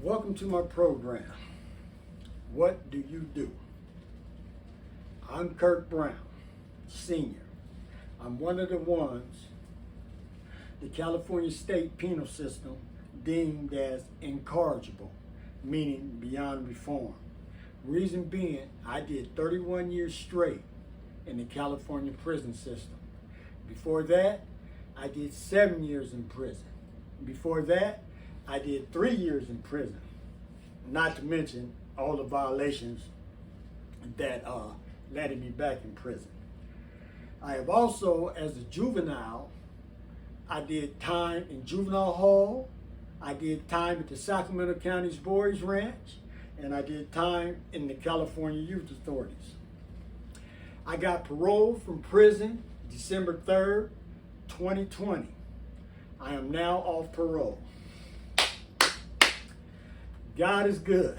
Welcome to my program. What do you do? I'm Kirk Brown, Sr. I'm one of the ones the California state penal system deemed as incorrigible, meaning beyond reform. Reason being, I did 31 years straight in the California prison system. Before that, I did 7 years in prison. Before that, I did 3 years in prison, not to mention all the violations that landed me back in prison. I have also, as a juvenile, I did time in juvenile hall, I did time at the Sacramento County's Boys Ranch, and I did time in the California Youth Authorities. I got paroled from prison December 3rd, 2020. I am now off parole. God is good.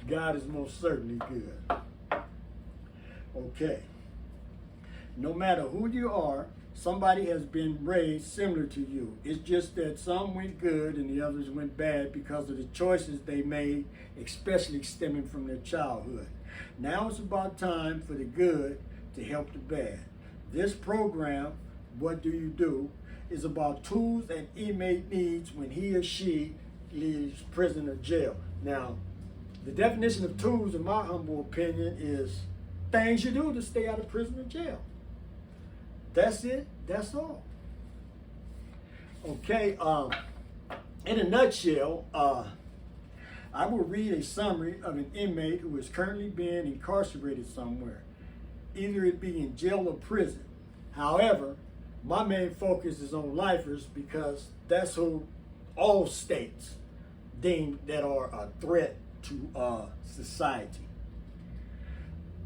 God is most certainly good. Okay. No matter who you are, somebody has been raised similar to you. It's just that some went good and the others went bad because of the choices they made, especially stemming from their childhood. Now it's about time for the good to help the bad. This program, What Do You Do, is about tools an inmate needs when he or she leaves prison or jail. Now, the definition of tools, in my humble opinion, is things you do to stay out of prison or jail. That's it. That's all. Okay. In a nutshell, I will read a summary of an inmate who is currently being incarcerated somewhere, either it be in jail or prison. However, my main focus is on lifers because that's who all states deem that are a threat to society.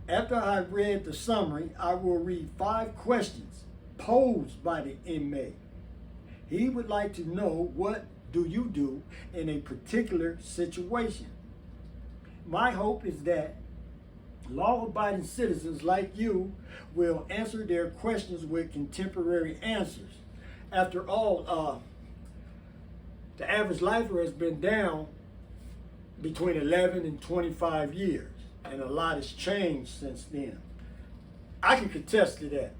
After I've read the summary, I will read 5 questions posed by the inmate. He would like to know, what do you do in a particular situation? My hope is that law-abiding citizens like you will answer their questions with contemporary answers. After all, the average lifer has been down between 11 and 25 years, and a lot has changed since then. I can contest to that.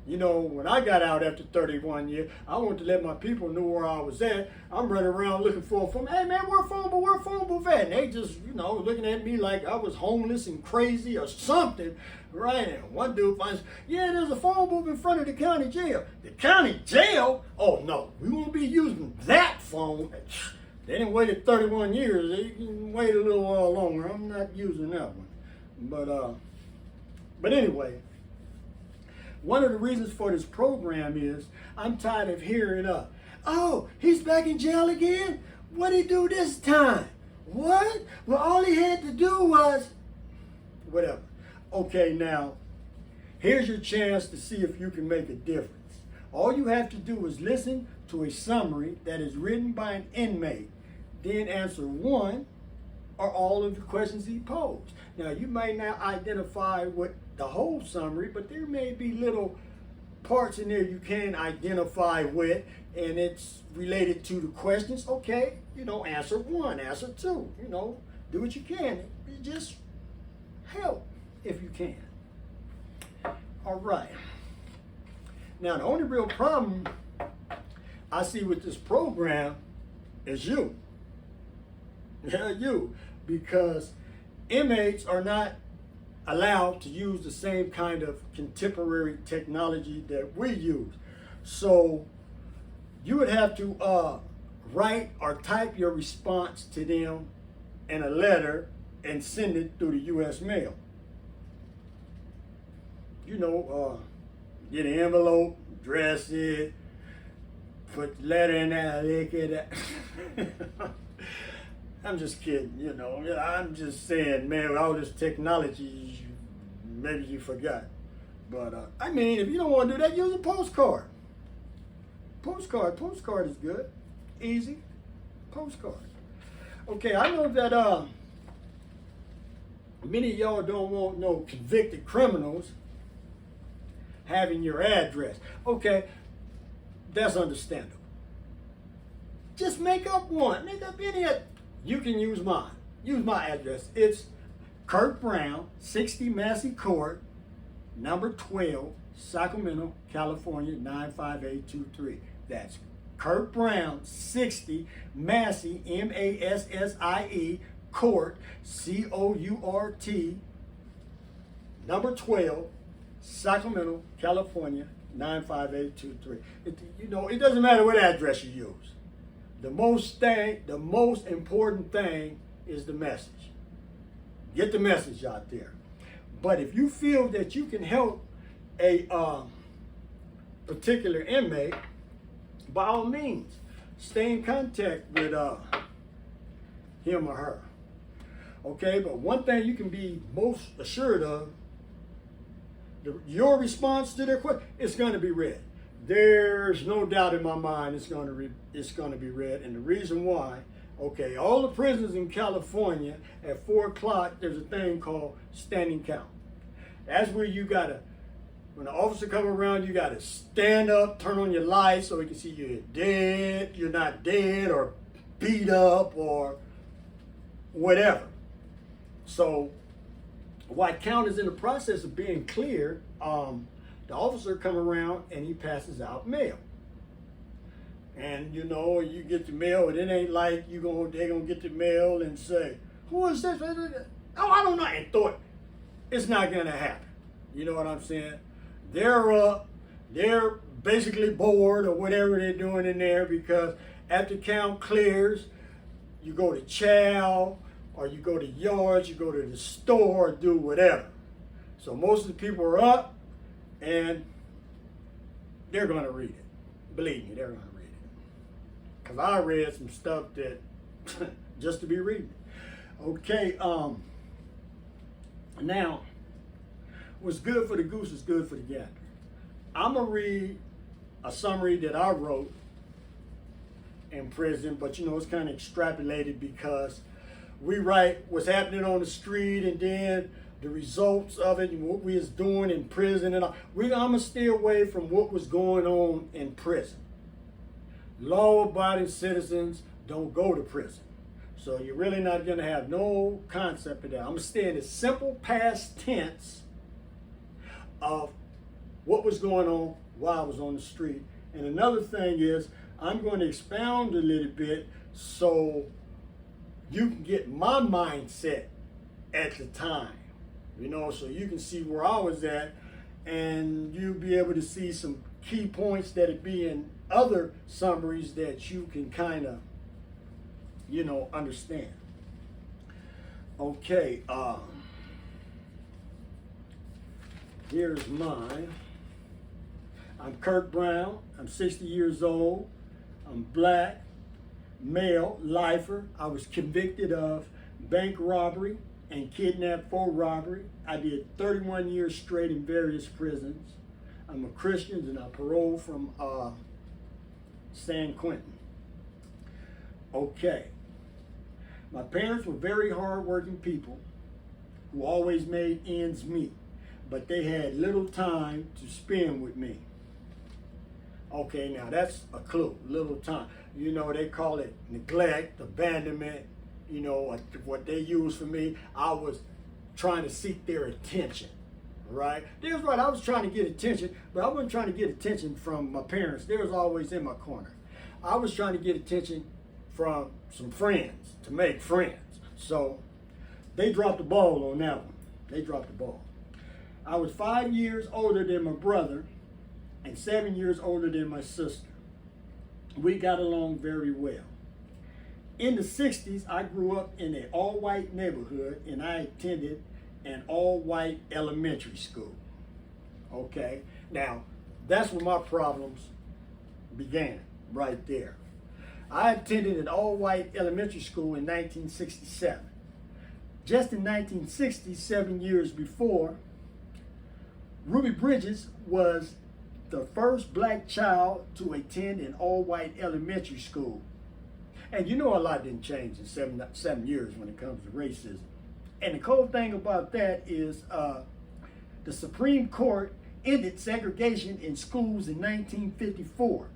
You know, when I got out after 31 years, I wanted to let my people know where I was at. I'm running around looking for a phone. Hey man, where phone booth at? And they just, looking at me like I was homeless and crazy or something. Right? And one dude finds, yeah, there's a phone booth in front of the county jail. The county jail? Oh no, we won't be using that phone. They didn't wait 31 years. They can wait a little while longer. I'm not using that one. But anyway, one of the reasons for this program is I'm tired of hearing, oh, he's back in jail again? What'd he do this time? What? Well, all he had to do was, whatever. Okay, now, here's your chance to see if you can make a difference. All you have to do is listen to a summary that is written by an inmate, then answer one or all of the questions he posed. Now, you may not identify with the whole summary, but there may be little parts in there you can identify with, and it's related to the questions. Okay, answer one, answer two, do what you can. Just help if you can. All right. Now, the only real problem I see with this program is you. Yeah, you. Because inmates are not allowed to use the same kind of contemporary technology that we use. So you would have to write or type your response to them in a letter and send it through the U.S. mail. Get an envelope, address it, put the letter in there, lick it. I'm just kidding, I'm just saying, man, with all this technology, maybe you forgot. But, if you don't want to do that, use a postcard. Postcard is good. Easy. Postcard. Okay, I know that many of y'all don't want no convicted criminals having your address. Okay, that's understandable. Just make up one. Make up any. You can use mine. Use my address. It's Kurt Brown, 60 Massey Court, number 12, Sacramento, California, 95823. That's Kurt Brown, 60 Massey, Massie Court, Court, number 12, Sacramento, California, 95823. It doesn't matter what address you use. The most important thing is the message. Get the message out there. But if you feel that you can help a particular inmate, by all means, stay in contact with him or her. Okay, but one thing you can be most assured of, your response to their question, it's going to be read. There's no doubt in my mind it's going to be read. And the reason why, okay, all the prisons in California at 4 o'clock, there's a thing called standing count. That's where you got to, when the officer comes around, you got to stand up, turn on your lights so he can see you're dead, you're not dead, or beat up, or whatever. So while count is in the process of being cleared, the officer come around and he passes out mail. And you get the mail, and it ain't like they're gonna get the mail and say, "Who is this?" Oh, I don't know, and throw it. It's not gonna happen. You know what I'm saying? They're basically bored or whatever they're doing in there, because after count clears, you go to chow, or you go to yards, you go to the store, do whatever. So most of the people are up, and they're going to read it. Believe me, they're going to read it. Because I read some stuff that, just to be reading it. Okay, now, what's good for the goose is good for the gander. I'm going to read a summary that I wrote in prison, but it's kind of extrapolated, because we write what's happening on the street, and then the results of it, and what we was doing in prison, and all. I'm gonna stay away from what was going on in prison. Law-abiding citizens don't go to prison, so you're really not gonna have no concept of that. I'm gonna stay in the simple past tense of what was going on while I was on the street. And another thing is, I'm going to expound a little bit so you can get my mindset at the time. So you can see where I was at, and you'll be able to see some key points that'd be in other summaries that you can kind of, understand. Okay, here's mine. I'm Kurt Brown. I'm 60 years old. I'm black, male, lifer. I was convicted of bank robbery and kidnapped for robbery. I did 31 years straight in various prisons. I'm a Christian, and I paroled from San Quentin. Okay. My parents were very hard-working people who always made ends meet, but they had little time to spend with me. Okay, now that's a clue, little time. They call it neglect, abandonment. What they used for me, I was trying to seek their attention, right? They was right, I was trying to get attention, but I wasn't trying to get attention from my parents. They was always in my corner. I was trying to get attention from some friends, to make friends. So they dropped the ball on that one. They dropped the ball. I was 5 years older than my brother and 7 years older than my sister. We got along very well. In the 60s, I grew up in an all-white neighborhood, and I attended an all-white elementary school. Okay, now that's where my problems began, right there. I attended an all-white elementary school in 1967. Just in 1960, 7 years before, Ruby Bridges was the first black child to attend an all-white elementary school. And a lot didn't change in seven years when it comes to racism. And the cool thing about that is the Supreme Court ended segregation in schools in 1954,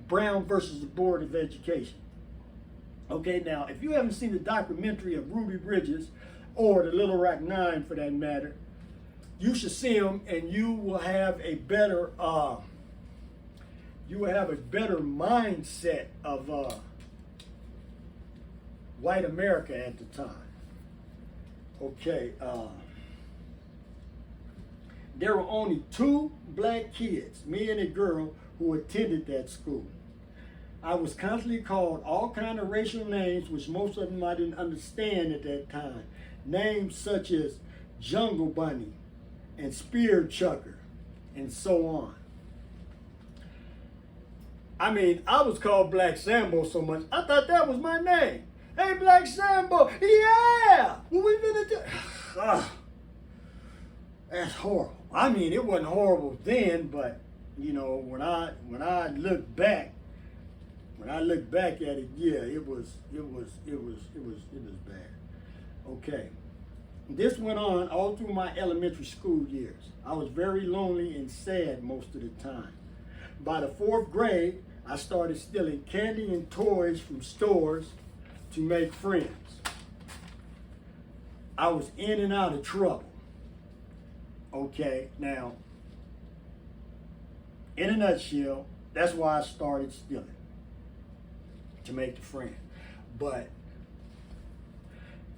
Brown versus the Board of Education. Okay, now, if you haven't seen the documentary of Ruby Bridges, or the Little Rock Nine for that matter, you should see them, and you will have a better mindset of white America at the time. Okay, there were only 2 black kids, me and a girl, who attended that school. I was constantly called all kind of racial names, which most of them I didn't understand at that time. Names such as Jungle Bunny and Spear Chucker and so on. I mean, I was called Black Sambo so much, I thought that was my name. Hey, Black Sambo, yeah! What we gonna do? That's horrible. I mean, it wasn't horrible then, but you know, when I look back, at it, yeah, it was bad. Okay. This went on all through my elementary school years. I was very lonely and sad most of the time. By the 4th grade, I started stealing candy and toys from stores to make friends. I was in and out of trouble. Okay, now, in a nutshell, that's why I started stealing, to make the friend. But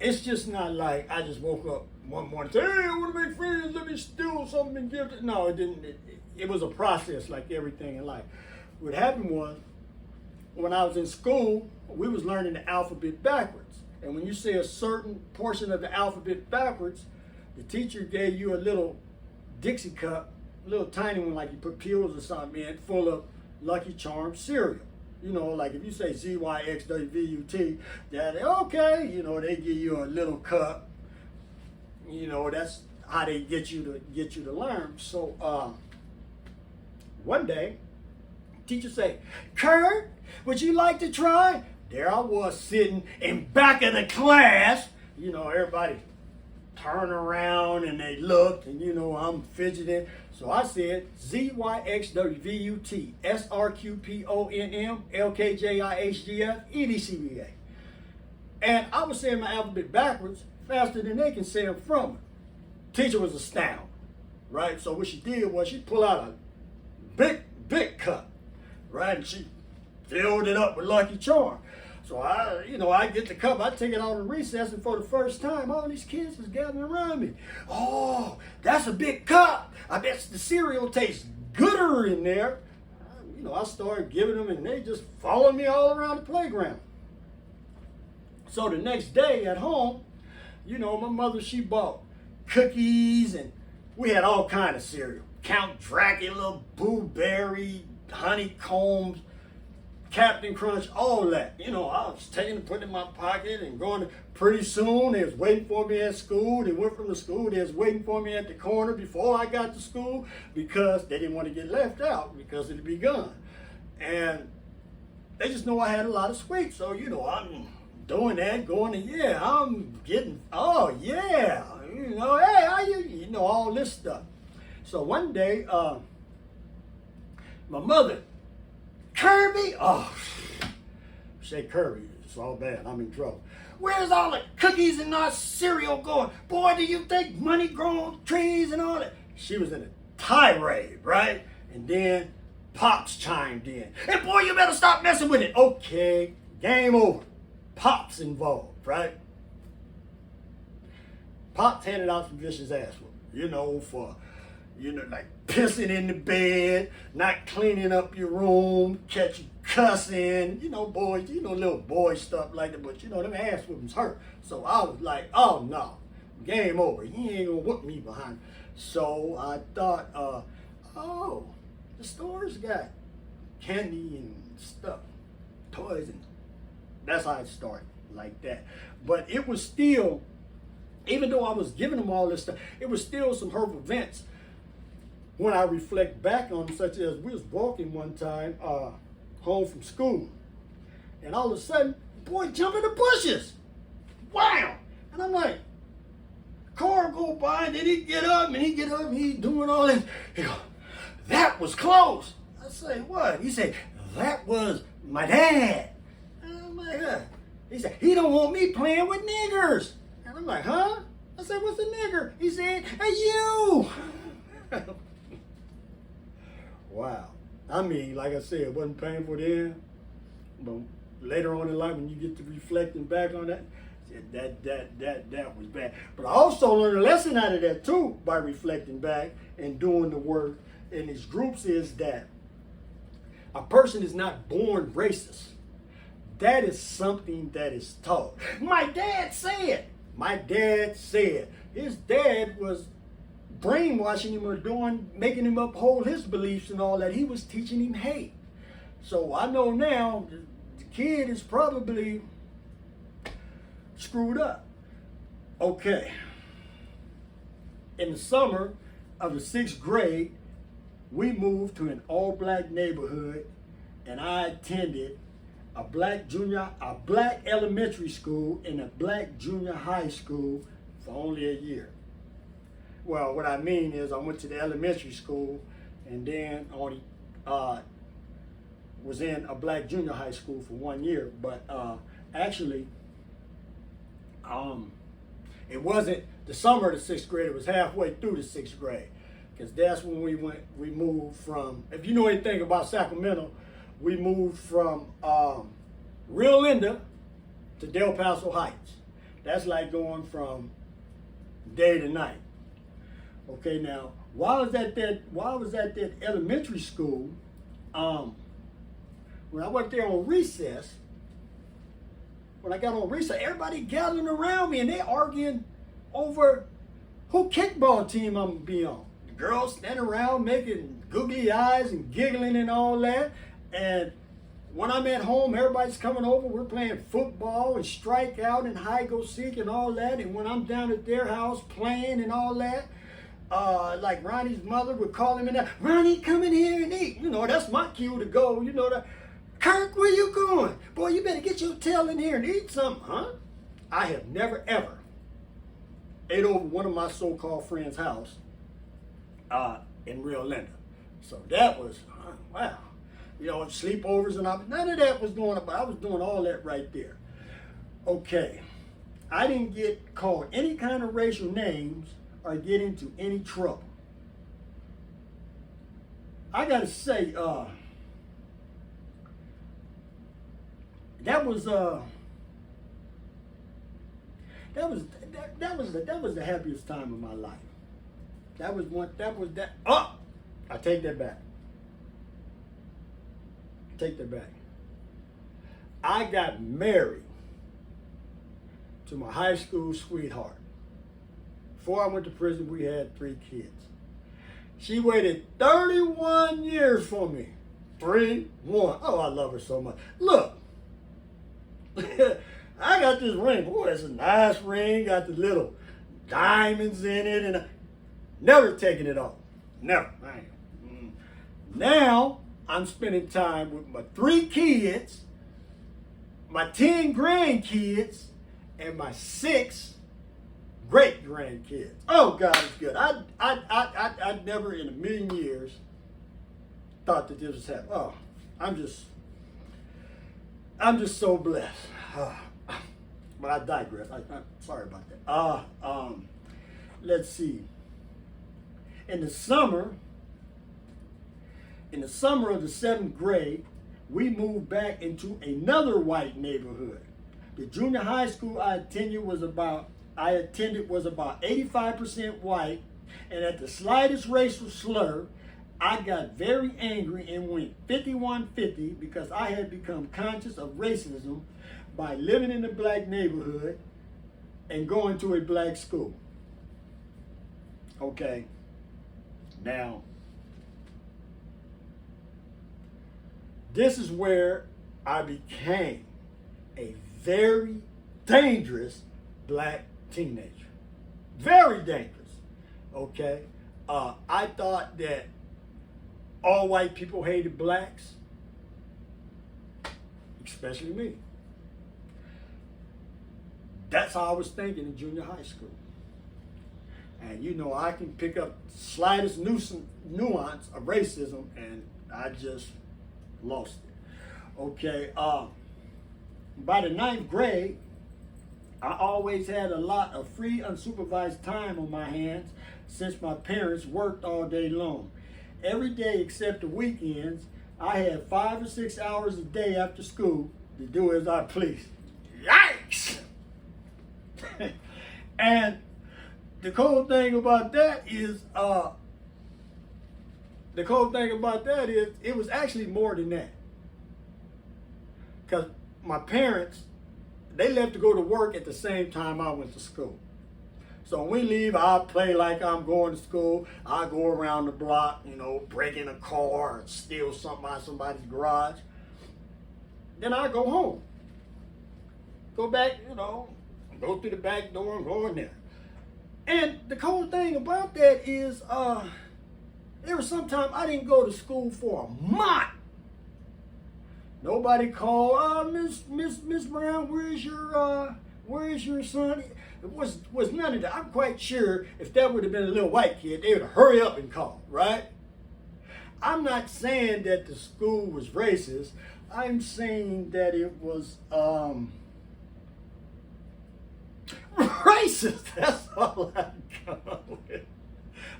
it's just not like I just woke up one morning and said, hey, I want to make friends, let me steal something and give it. No, it didn't. It was a process like everything in life. What happened was, when I was in school, we was learning the alphabet backwards. And when you say a certain portion of the alphabet backwards, the teacher gave you a little Dixie cup, a little tiny one like you put pills or something in, full of Lucky Charms cereal. You know, like if you say ZYXWVUT, that okay, you know, they give you a little cup. You know, that's how they get you to learn. So one day, teacher say, Kurt, would you like to try? There I was sitting in back of the class. You know, everybody turn around and they looked, and you know, I'm fidgeting. So I said ZYXWVUT SRQPONM and I was saying my alphabet backwards faster than they can say them from it. Teacher was astounded, right? So what she did was she pulled out a big cup, right? And she filled it up with Lucky Charm. So I get the cup, I take it out in recess, and for the first time, all these kids is gathering around me. Oh, that's a big cup. I bet the cereal tastes gooder in there. You know, I started giving them, and they just followed me all around the playground. So the next day at home, you know, my mother, she bought cookies, and we had all kind of cereal. Count Dracula, Boo Berry, Honeycombs, Captain Crunch, all that. You know, I was taking it, putting it in my pocket and going to, pretty soon they was waiting for me at school. They went from the school, they was waiting for me at the corner before I got to school because they didn't want to get left out because it'd be gone. And they just know I had a lot of sweets. So, you know, I'm doing that, going to, yeah, I'm getting, oh yeah, you know, hey, how you know, all this stuff. So one day, my mother, Kirby, oh, say Kirby, it's all bad, I'm in trouble. Where's all the cookies and our cereal going? Boy, do you think money grows on trees and all that? She was in a tirade, right? And then Pops chimed in. Hey, boy, you better stop messing with it. Okay, game over. Pops involved, right? Pops handed out some vicious ass whooping, you know, for, you know, like pissing in the bed, not cleaning up your room, catch you cussing, you know, boys, you know, little boy stuff like that, but you know, them ass whoopings hurt. So I was like, oh no, game over. He ain't gonna whoop me behind. So I thought, oh, the store's got candy and stuff, toys, and that's how it started, like that. But it was still, even though I was giving them all this stuff, it was still some hurtful events when I reflect back on them, such as we was walking one time home from school, and all of a sudden, boy jump in the bushes. Wow! And I'm like, car go by, and then he get up, and he doing all this. He go, that was close. I say, what? He said, that was my dad. And I'm like, He said, he don't want me playing with niggers. And I'm like, huh? I said, what's a nigger? He said, hey, you. Wow. I mean, like I said, it wasn't painful then, but later on in life, when you get to reflecting back on that, that was bad. But I also learned a lesson out of that too by reflecting back and doing the work in these groups is that a person is not born racist. That is something that is taught. My dad said his dad was brainwashing him or making him uphold his beliefs and all that. He was teaching him hate. So I know now the kid is probably screwed up. Okay. In the summer of the 6th grade, we moved to an all-black neighborhood, and I attended a black elementary school and a black junior high school for only a year. Well, what I mean is I went to the elementary school and then only was in a black junior high school for 1 year. But actually, it wasn't the summer of the 6th grade. It was halfway through the 6th grade, because that's when we moved from, if you know anything about Sacramento, we moved from Rio Linda to Del Paso Heights. That's like going from day to night. Okay, now while I was at that elementary school, when I went there on recess, everybody gathering around me and they arguing over who kickball team I'm gonna be on. The girls standing around making googly eyes and giggling and all that. And when I'm at home, everybody's coming over. We're playing football and strikeout and hide go seek and all that. And when I'm down at their house playing and all that, like Ronnie's mother would call him in there, Ronnie, come in here and eat. You know, that's my cue to go. You know, Kirk, where you going? Boy, you better get your tail in here and eat something, huh? I have never, ever ate over one of my so-called friends' house in Rio Linda. So that was, wow. You know, sleepovers and all, none of that was going on, but I was doing all that right there. Okay. I didn't get called any kind of racial names or get into any trouble. I gotta say, that was the happiest time of my life. I take that back. I got married to my high school sweetheart. Before I went to prison, we had 3 kids. She waited 31 years for me. 3-1. Oh, I love her so much. Look, I got this ring. Boy, it's a nice ring. Got the little diamonds in it, and I never taking it off. Never. Now I'm spending time with my 3 kids, my 10 grandkids, and my 6 great grandkids. Oh, God is good. I never in a million years thought that this was happening. Oh, I'm just so blessed. But I digress. I'm sorry about that. Let's see. In the summer of the 7th grade, we moved back into another white neighborhood. The junior high school I attended was about 85% white, and at the slightest racial slur, I got very angry and went 5150 because I had become conscious of racism by living in a black neighborhood and going to a black school. Okay, now, this is where I became a very dangerous black teenager. Very dangerous. Okay? I thought that all white people hated blacks, especially me. That's how I was thinking in junior high school. And you know, I can pick up slightest nuance of racism, and I just lost it. Okay, By the ninth grade, I always had a lot of free unsupervised time on my hands since my parents worked all day long. Every day except the weekends, I had 5 or 6 hours a day after school to do as I pleased. Yikes! And the cool thing about that is, it was actually more than that. Because my parents, they left to go to work at the same time I went to school. So when we leave, I play like I'm going to school. I go around the block, break in a car or steal something out of somebody's garage. Then I go home. Go back, go through the back door and go in there. And the cool thing about that is, there was sometimes I didn't go to school for a month. Nobody called, Miss Brown, where's your son? It was none of that. I'm quite sure if that would have been a little white kid, they would have hurry up and called, right? I'm not saying that the school was racist. I'm saying that it was racist. That's all I got with.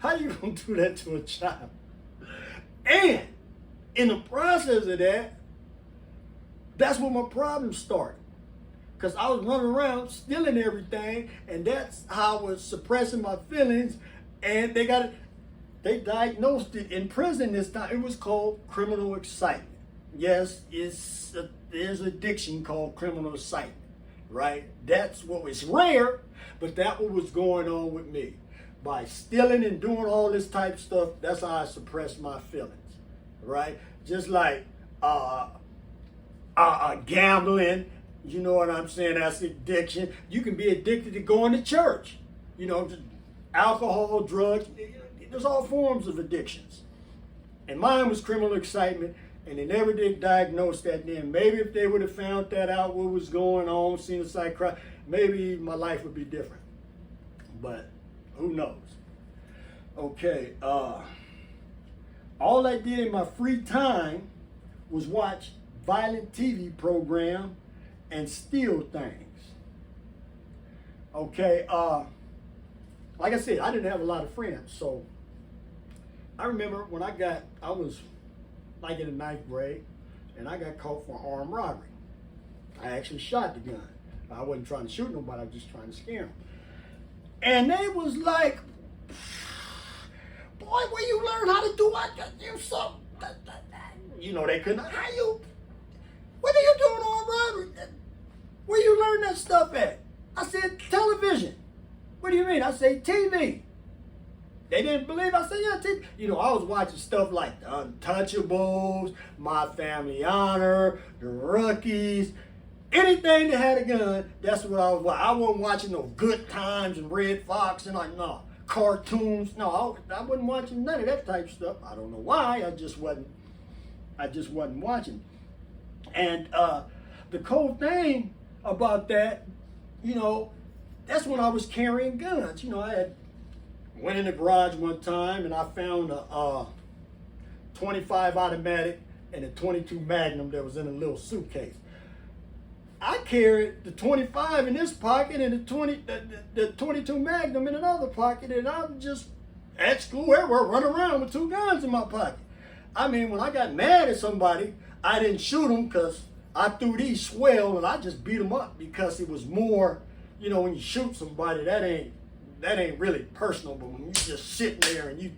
How you gonna do that to a child? And in the process of that, that's where my problem started. Because I was running around stealing everything, and that's how I was suppressing my feelings. And they diagnosed it in prison this time. It was called criminal excitement. Yes, there's addiction called criminal excitement, right? That's what was rare, but that's what was going on with me. By stealing and doing all this type of stuff, that's how I suppressed my feelings, right? Just like gambling. You know what I'm saying? That's addiction. You can be addicted to going to church. Just alcohol, drugs. There's all forms of addictions. And mine was criminal excitement, and they never did diagnose that then. Maybe if they would have found that out, what was going on, seen a psychiatrist, maybe my life would be different. But who knows? Okay, all I did in my free time was watch violent TV program and steal things. Okay, like I said, I didn't have a lot of friends, so I remember when I was like in the ninth grade, and I got caught for armed robbery. I actually shot the gun. I wasn't trying to shoot nobody, I was just trying to scare them. And they was like, boy, where you learn how to do something? They couldn't, what are you doing on robbery? Where you learn that stuff at? I said, television. What do you mean? I say, TV. They didn't believe. I said, yeah, TV. I was watching stuff like The Untouchables, My Family Honor, The Rookies. Anything that had a gun, that's what I was watching. I wasn't watching no Good Times and Red Fox and cartoons. No, I wasn't watching none of that type of stuff. I don't know why. I just wasn't watching. And the cool thing about that, that's when I was carrying guns. I went in the garage one time and I found a 25 automatic and a 22 Magnum that was in a little suitcase. I carried the 25 in this pocket and the 22 Magnum in another pocket, and I'm just at school everywhere running around with 2 guns in my pocket. I mean, when I got mad at somebody, I didn't shoot them because I threw these swell and I just beat them up because it was more, when you shoot somebody, that ain't really personal, but when you just sitting there and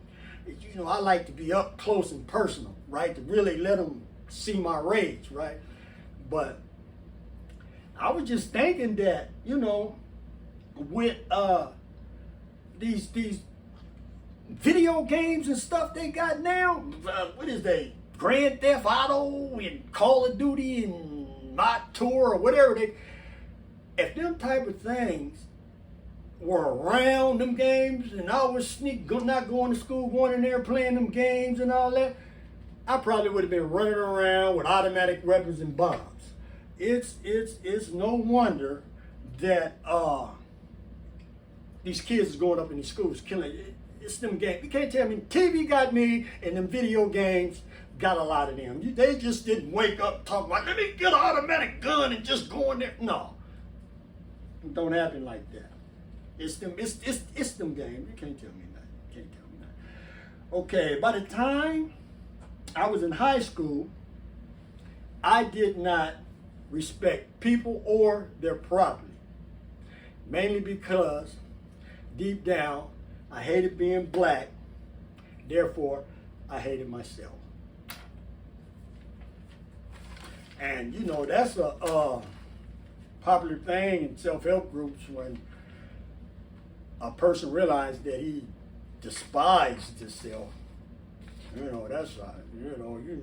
I like to be up close and personal, right? To really let them see my rage, right? But I was just thinking that, with these video games and stuff they got now, what is they? Grand Theft Auto and Call of Duty and Mod Tour or whatever if them type of things were around them games and I was not going to school, going in there playing them games and all that, I probably would have been running around with automatic weapons and bombs. It's no wonder that these kids is going up in these schools killing. It's them games. You can't tell me TV got me and them video games got a lot of them. They just didn't wake up talking about, let me get an automatic gun and just go in there. No. It don't happen like that. It's them games. You can't tell me that. Can't tell me that. Okay, by the time I was in high school, I did not respect people or their property. Mainly because deep down, I hated being black. Therefore, I hated myself. And you know, that's a popular thing in self-help groups when a person realized that he despised himself. You know, that's right. You know, you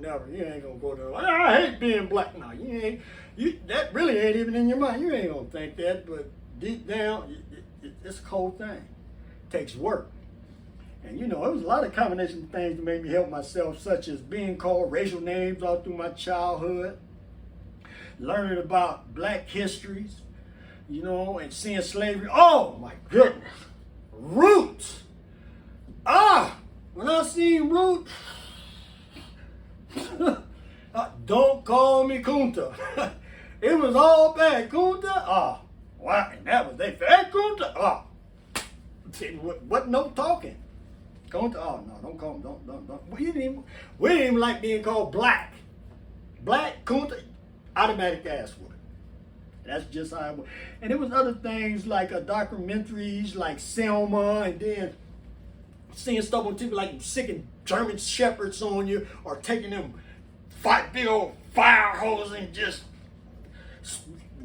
ain't gonna go to, I hate being black. No, that really ain't even in your mind. You ain't gonna think that, but deep down, it's a cold thing. It takes work. And you know, there was a lot of combination of things that made me help myself, such as being called racial names all through my childhood, learning about black histories, you know, and seeing slavery. Oh my goodness. Roots. When I seen Roots, don't call me Kunta. It was all bad. Kunta, wow, and that was they fat Kunta. What no talking. Kunta, no, don't call him, don't. We didn't even like being called black. Black Kunta, automatic ass whooping. That's just how it was. And there was other things like documentaries like Selma, and then seeing stuff on TV like sicking German shepherds on you, or taking them big old fire hose and just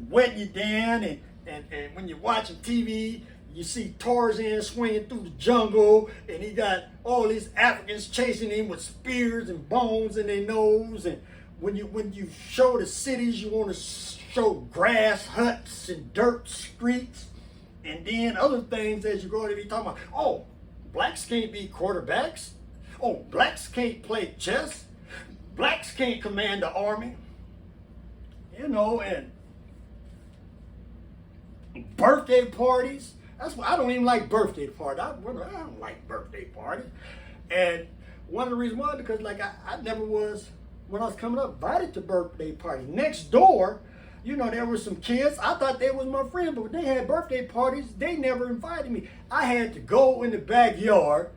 wetting you down. And when you're watching TV, you see Tarzan swinging through the jungle, and he got all these Africans chasing him with spears and bones in their nose. And when you show the cities, you want to show grass huts and dirt streets, and then other things as you go to be talking about. Oh, blacks can't be quarterbacks. Oh, blacks can't play chess. Blacks can't command the army. You know, and birthday parties. That's why I don't even like birthday parties. I don't like birthday parties. And one of the reasons why, because like I never was, when I was coming up, invited to birthday parties. Next door, you know, there were some kids. I thought they was my friend, but when they had birthday parties, they never invited me. I had to go in the backyard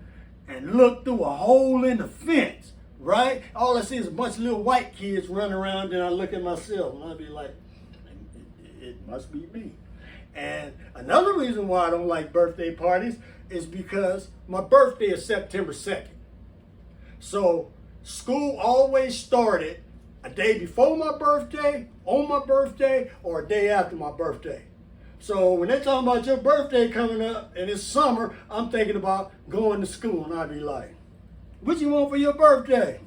and look through a hole in the fence, right? All I see is a bunch of little white kids running around, and I look at myself, and I'd be like, it must be me. And another reason why I don't like birthday parties is because my birthday is September 2nd. So school always started a day before my birthday, on my birthday, or a day after my birthday. So when they're talking about your birthday coming up and it's summer, I'm thinking about going to school, and I'd be like, what you want for your birthday?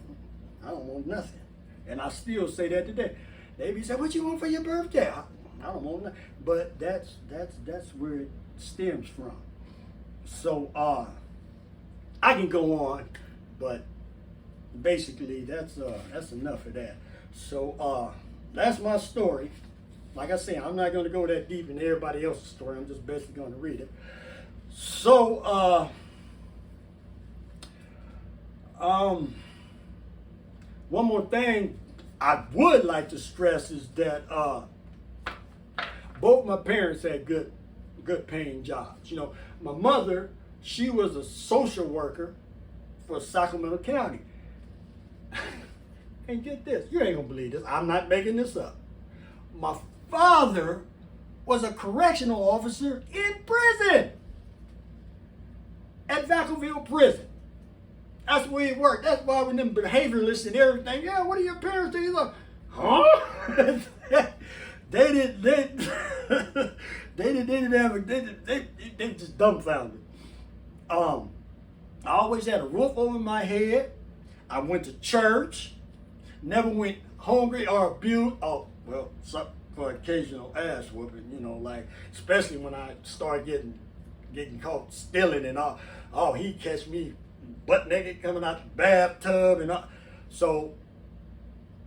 I don't want nothing. And I still say that today. They be saying, what you want for your birthday? I don't want nothing. But that's where it stems from. So I can go on, but basically that's enough of that. So that's my story. Like I say, I'm not going to go that deep into everybody else's story. I'm just basically going to read it. So one more thing I would like to stress is that both my parents had good paying jobs. You know, my mother, she was a social worker for Sacramento County. And get this, you ain't gonna believe this, I'm not making this up. My father was a correctional officer in prison, at Vacaville Prison. That's where he worked. That's why when them behavioralists and everything, yeah, what do your parents do? He's like, huh? They just dumbfounded. I always had a roof over my head. I went to church. Never went hungry or abused. Oh, well, for occasional ass whooping, you know, like, especially when I started getting caught stealing and all. Oh, he'd catch me butt naked coming out the bathtub and all. So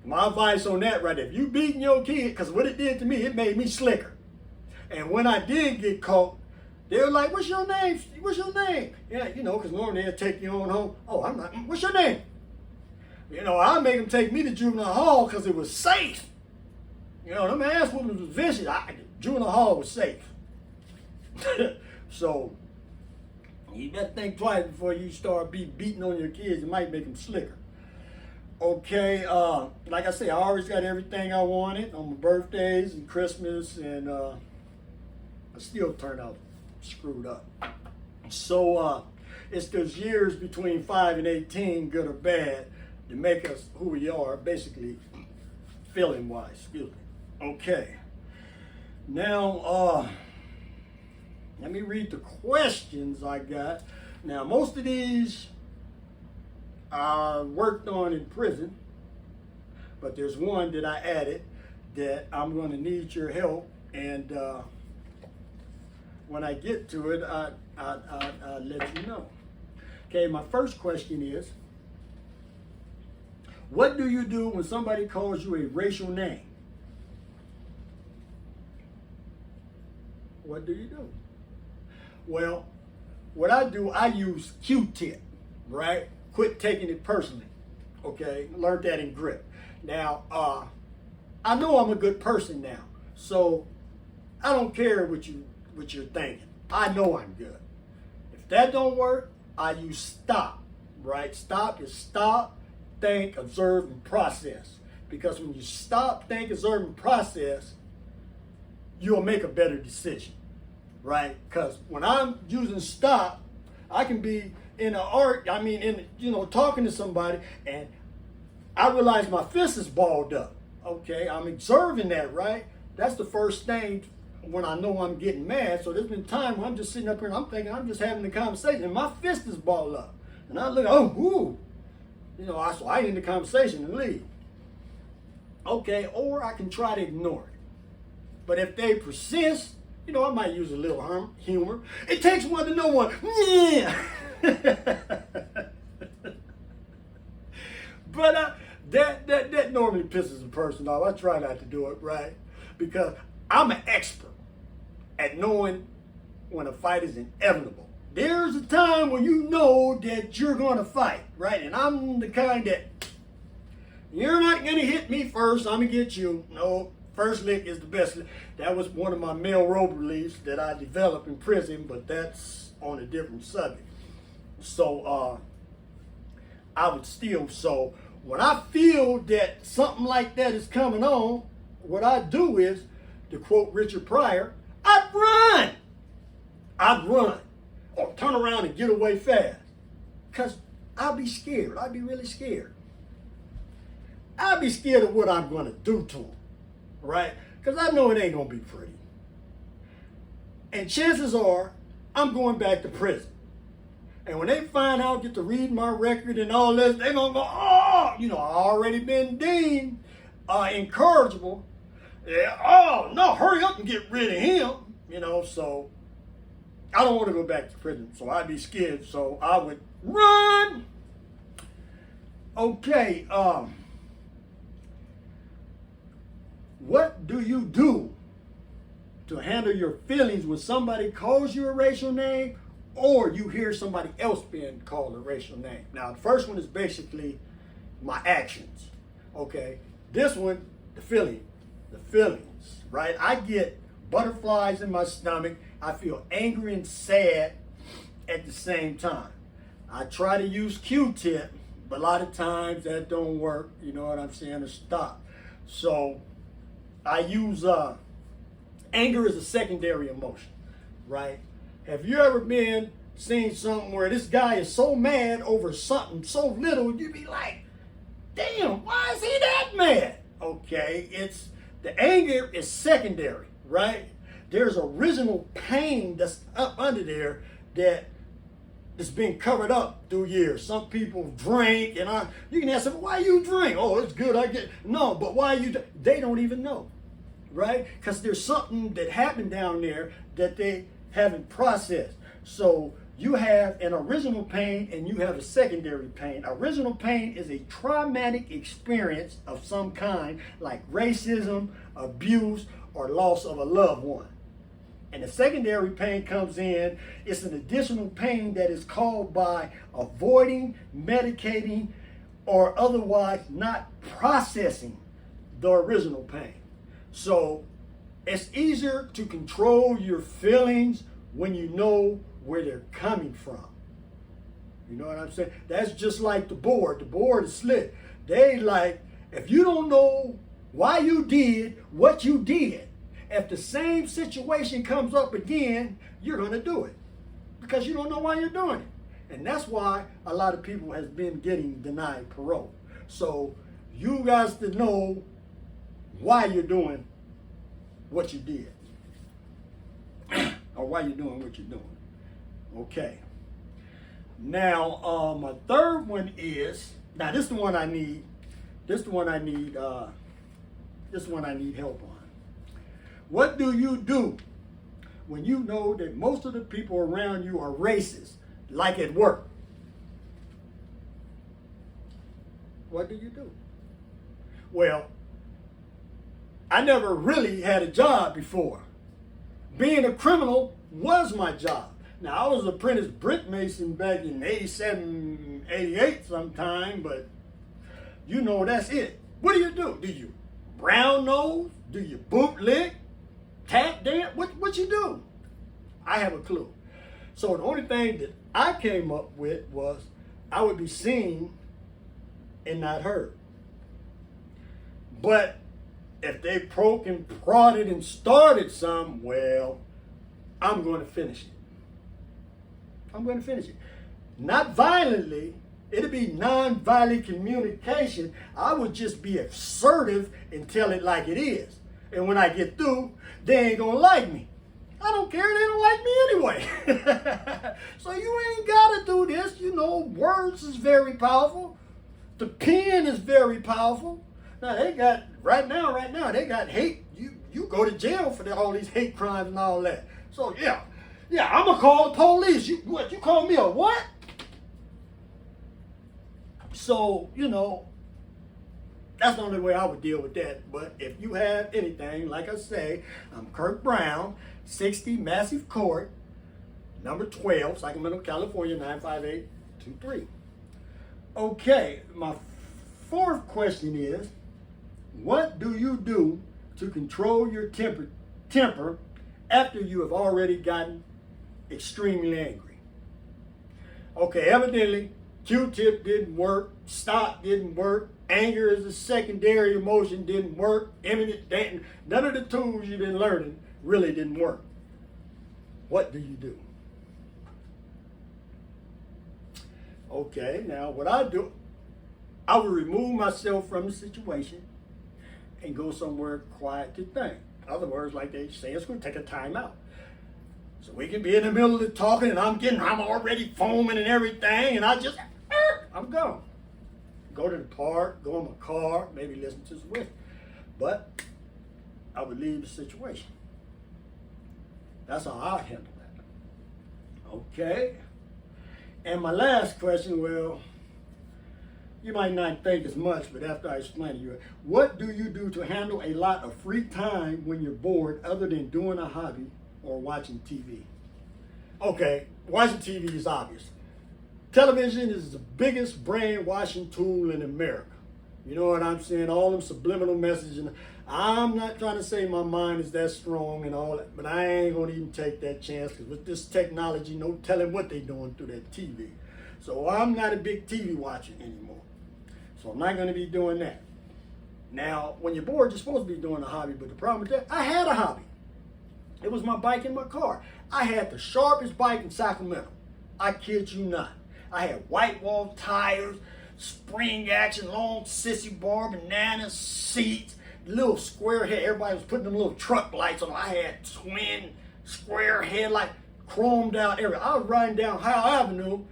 my advice on that right there, if you beating your kid, because what it did to me, it made me slicker. And when I did get caught, They were like, what's your name? What's your name? Yeah, you know, because normally they'll take you on home. Oh, I'm not. What's your name? You know, I make them take me to juvenile hall because it was safe. You know, them ass whoopings was vicious. Juvenile hall was safe. So, you better think twice before you start beating on your kids. It might make them slicker. Okay, like I say, I always got everything I wanted on my birthdays and Christmas, and I still turn out screwed up. So it's those years between 5 and 18, good or bad, to make us who we are, basically feeling wise. Excuse me. Okay. Now let me read the questions I got. Now most of these I worked on in prison, but there's one that I added that I'm going to need your help, and when I get to it, I'll let you know. Okay, my first question is, what do you do when somebody calls you a racial name? What do you do? Well, what I do, I use Q-tip, right? Quit taking it personally, okay? Learned that in grip. Now, I know I'm a good person now, so I don't care what you're thinking. I know I'm good. If that don't work, I use stop, right? Stop is stop, think, observe, and process. Because when you stop, think, observe, and process, you'll make a better decision, right? Because when I'm using stop, I can be in talking to somebody, and I realize my fist is balled up. Okay, I'm observing that, right? That's the first thing when I know I'm getting mad. So there's been time when I'm just sitting up here and I'm thinking I'm just having a conversation, and my fist is balled up, and I look, so I end the conversation and leave. Okay, or I can try to ignore it. But if they persist, I might use a little humor. It takes one to know one. Yeah. But that normally pisses a person off. I try not to do it, right? Because I'm an expert at knowing when a fight is inevitable. There's a time when you know that you're going to fight, right? And I'm the kind that, you're not going to hit me first, I'm going to get you. No, first lick is the best lick. That was one of my male role beliefs that I developed in prison, but that's on a different subject. So I would still, so when I feel that something like that is coming on, what I do is, to quote Richard Pryor, I'd run or turn around and get away fast, because I'll be scared. I'd be really scared. I'd be scared of what I'm going to do to them, right? Because I know it ain't going to be pretty. And chances are I'm going back to prison. And when they find out, get to read my record and all this, they're going to go, oh, I already been deemed incorrigible. Yeah, oh, no, hurry up and get rid of him. So I don't want to go back to prison. So I'd be scared. So I would run. Okay, what do you do to handle your feelings when somebody calls you a racial name, or you hear somebody else being called a racial name? Now, the first one is basically my actions, okay? This one, the feelings, right? I get butterflies in my stomach. I feel angry and sad at the same time. I try to use Q-tip, but a lot of times that don't work, you know what I'm saying, to stop. So I use anger as a secondary emotion, right? Have you ever seen something where this guy is so mad over something so little, you be like, damn, why is he that mad? Okay, the anger is secondary, right? There's original pain that's up under there that is being covered up through years. Some people drink, and you can ask them, why you drink? Oh, it's good, no, but why they don't even know, right? Because there's something that happened down there that they haven't processed. So you have an original pain and you have a secondary pain. Original pain is a traumatic experience of some kind, like racism, abuse, or loss of a loved one. And the secondary pain comes in, it's an additional pain that is caused by avoiding, medicating, or otherwise not processing the original pain. So it's easier to control your feelings when you know where they're coming from. You know what I'm saying? That's just like the board. The board is slick. They like, if you don't know why you did what you did, if the same situation comes up again, you're going to do it because you don't know why you're doing it. And that's why a lot of people has been getting denied parole. So you guys to know why you're doing what you did or why you're doing what you're doing. Okay. Now, my third one is, now this is the one I need. This is the one I need. This one I need help on. What do you do when you know that most of the people around you are racist, like at work? What do you do? Well, I never really had a job before. Being a criminal was my job. Now, I was an apprentice brick mason back in 87, 88 sometime, but you know that's it. What do? Do you brown nose? Do you bootlick? Tap dance? What you do? I have a clue. So the only thing that I came up with was I would be seen and not heard. But if they broke and prodded and started some, well, I'm going to finish it. I'm going to finish it. Not violently. It'll be non-violent communication. I would just be assertive and tell it like it is. And when I get through, they ain't going to like me. I don't care. They don't like me anyway. So you ain't got to do this. You know, words is very powerful. The pen is very powerful. Now, they got, right now, they got hate. You go to jail for all these hate crimes and all that. So, yeah, I'm going to call the police. You call me a what? So, you know, that's the only way I would deal with that. But if you have anything, like I say, I'm Kirk Brown, 60 Massive Court, number 12, Sacramento, California, 95823. Okay, my fourth question is, what do you do to control your temper after you have already gotten extremely angry? Okay, evidently, Q-tip didn't work, stop didn't work, anger is a secondary emotion didn't work, imminent danger, none of the tools you've been learning really didn't work. What do you do? Okay, now what I do, I will remove myself from the situation and go somewhere quiet to think. In other words, like they say, it's going to take a time out. So we can be in the middle of the talking and I'm already foaming and everything, and I'm gone. Go to the park, go in my car, maybe listen to some whiskey. But I would leave the situation. That's how I handle that. Okay. And my last question, well, you might not think as much, but after I explain to you, what do you do to handle a lot of free time when you're bored other than doing a hobby or watching TV? Okay, watching TV is obvious. Television is the biggest brainwashing tool in America. You know what I'm saying? All them subliminal messages. I'm not trying to say my mind is that strong and all that, but I ain't going to even take that chance because with this technology, no telling what they're doing through that TV. So I'm not a big TV watcher anymore. So I'm not going to be doing that. Now, when you're bored, you're supposed to be doing a hobby, but the problem with that, I had a hobby. It was my bike and my car. I had the sharpest bike in Sacramento. I kid you not. I had white wall tires, spring action, long sissy bar, banana seats, little square head. Everybody was putting them little truck lights on. I had twin square headlight, chromed out area. I was riding down Howell Avenue.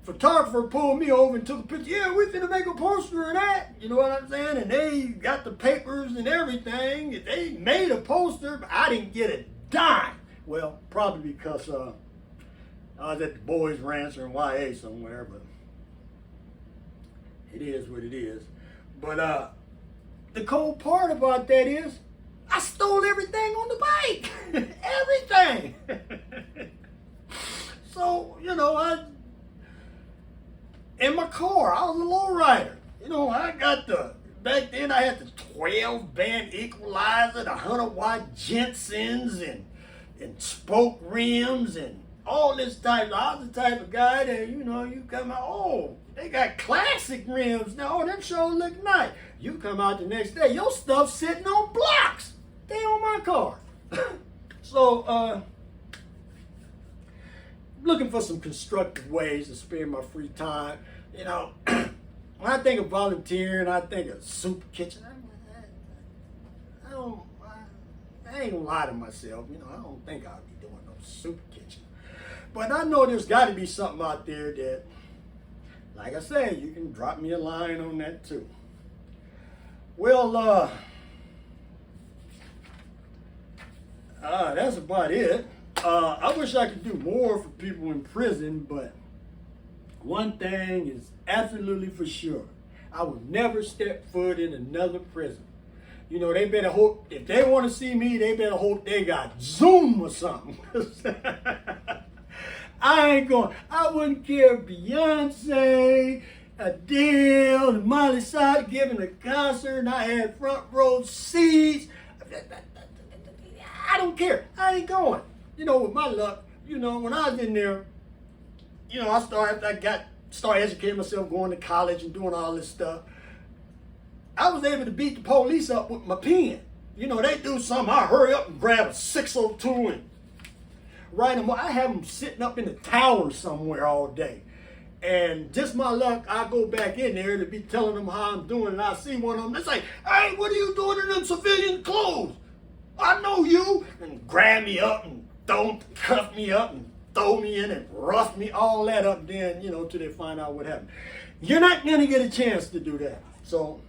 Photographer pulled me over and took a picture. Yeah, we're finna make a poster of that. You know what I'm saying? And they got the papers and everything. They made a poster, but I didn't get a dime. Well, probably because I was at the Boys Ranch or in YA somewhere, but it is what it is. But the cool part about that is I stole everything on the bike. Everything. So, in my car, I was a lowrider. I got back then I had the 12-band equalizer, the 100-watt Jensens, and spoke rims, and all this type. I was the type of guy that, you come out, oh, they got classic rims now. Oh, them sure look nice. You come out the next day, your stuff sitting on blocks. They on my car. So, looking for some constructive ways to spend my free time. When I think of volunteering, I think of soup kitchen. I ain't gonna lie to myself. I don't think I'll be doing no soup kitchen. But I know there's got to be something out there that, like I said, you can drop me a line on that too. Well, that's about it. I wish I could do more for people in prison, but one thing is absolutely for sure. I will never step foot in another prison. They better hope, if they want to see me, they better hope they got Zoom or something. I ain't going, I wouldn't care if Beyonce, Adele, and Miley Cyrus giving a concert and I had front row seats. I don't care. I ain't going. With my luck, when I was in there, I started educating myself, going to college and doing all this stuff. I was able to beat the police up with my pen. They do something, I hurry up and grab a 602 and write them. I have them sitting up in the tower somewhere all day. And just my luck, I go back in there to be telling them how I'm doing, and I see one of them, they say, hey, what are you doing in them civilian clothes? I know you. And grab me up and cuff me up and throw me in and rough me, all that up then, till they find out what happened. You're not going to get a chance to do that. So,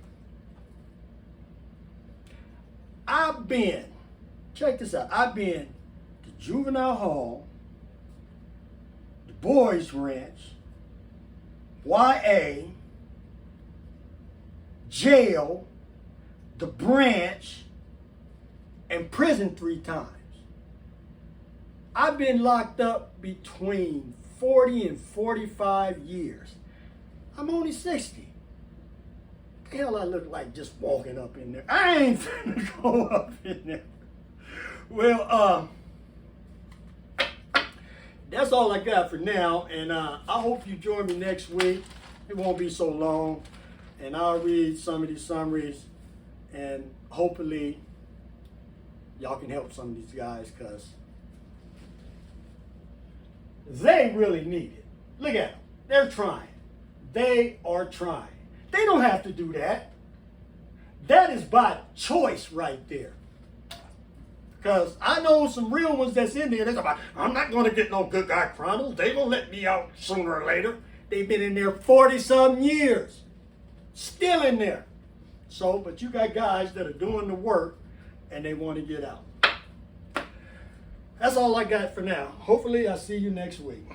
check this out, I've been to juvenile hall, the boys ranch, YA, jail, the branch, and prison 3 times. I've been locked up between 40 and 45 years. I'm only 60. The hell I look like just walking up in there. I ain't finna go up in there. Well, that's all I got for now. And I hope you join me next week. It won't be so long. And I'll read some of these summaries. And hopefully y'all can help some of these guys, because they really need it. Look at them. They're trying. They are trying. They don't have to do that. That is by choice right there. Because I know some real ones that's in there. They're like, I'm not going to get no Good Guy Chronicles. They going to let me out sooner or later. They've been in there 40-some years. Still in there. So, but you got guys that are doing the work and they want to get out. That's all I got for now. Hopefully I'll see you next week.